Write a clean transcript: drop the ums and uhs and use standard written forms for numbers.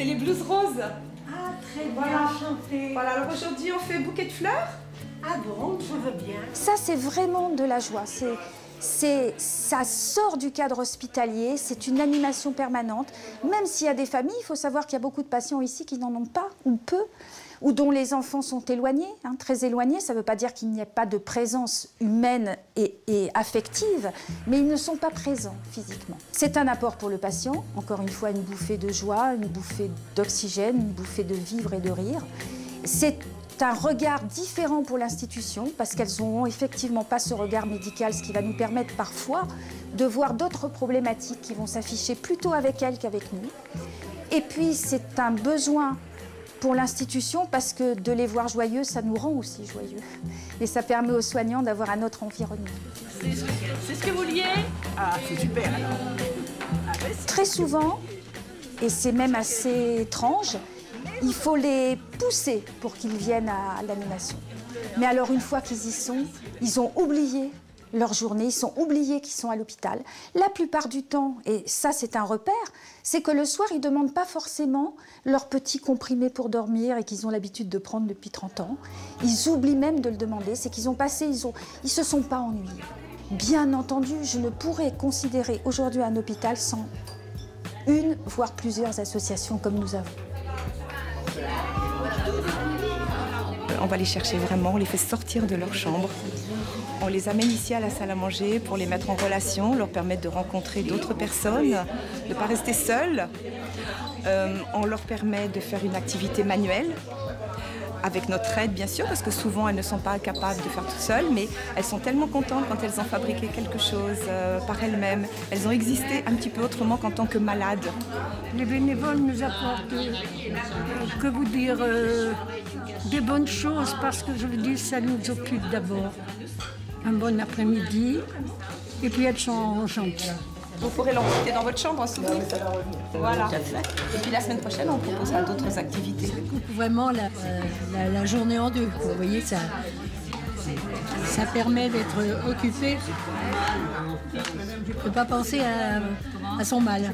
c'est les blouses roses. Ah, très bien, enchantée. Voilà, alors aujourd'hui, on fait bouquet de fleurs. Ah bon, je veux bien. Ça, c'est vraiment de la joie. Ça sort du cadre hospitalier, c'est une animation permanente. Même s'il y a des familles, il faut savoir qu'il y a beaucoup de patients ici qui n'en ont pas, ou peu, ou dont les enfants sont éloignés, très éloignés. Ça ne veut pas dire qu'il n'y ait pas de présence humaine et affective, mais ils ne sont pas présents physiquement. C'est un apport pour le patient, encore une fois, une bouffée de joie, une bouffée d'oxygène, une bouffée de vivre et de rire. C'est un regard différent pour l'institution, parce qu'elles n'ont effectivement pas ce regard médical, ce qui va nous permettre parfois de voir d'autres problématiques qui vont s'afficher plutôt avec elles qu'avec nous. Et puis, c'est un besoin pour l'institution, parce que de les voir joyeux, ça nous rend aussi joyeux. Et ça permet aux soignants d'avoir un autre environnement. C'est ce que vous vouliez? Ah, c'est super alors. Ah, ouais, Très souvent, et c'est même assez étrange, il faut les pousser pour qu'ils viennent à l'animation. Mais alors, une fois qu'ils y sont, ils ont oublié leur journée, ils sont oubliés qu'ils sont à l'hôpital. La plupart du temps, et ça c'est un repère, c'est que le soir, ils ne demandent pas forcément leur petit comprimé pour dormir et qu'ils ont l'habitude de prendre depuis 30 ans. Ils oublient même de le demander, c'est qu'ils ont passé, ils se sont pas ennuyés. Bien entendu, je ne pourrais considérer aujourd'hui un hôpital sans une, voire plusieurs associations comme nous avons. On va les chercher vraiment, on les fait sortir de leur chambre. On les amène ici à la salle à manger pour les mettre en relation, leur permettre de rencontrer d'autres personnes, de ne pas rester seuls. On leur permet de faire une activité manuelle, avec notre aide bien sûr, parce que souvent elles ne sont pas capables de faire toutes seules, mais elles sont tellement contentes quand elles ont fabriqué quelque chose par elles-mêmes. Elles ont existé un petit peu autrement qu'en tant que malades. Les bénévoles nous apportent, que vous dire, des bonnes choses, parce que je veux dire, ça nous occupe d'abord. Un bon après-midi, et puis elles sont gentilles. Vous pourrez l'emporter dans votre chambre, souvenir. Voilà. Et puis la semaine prochaine, on proposera d'autres activités. Ça coupe vraiment la journée en deux. Vous voyez, ça permet d'être occupé. Je ne peux pas penser à son mal.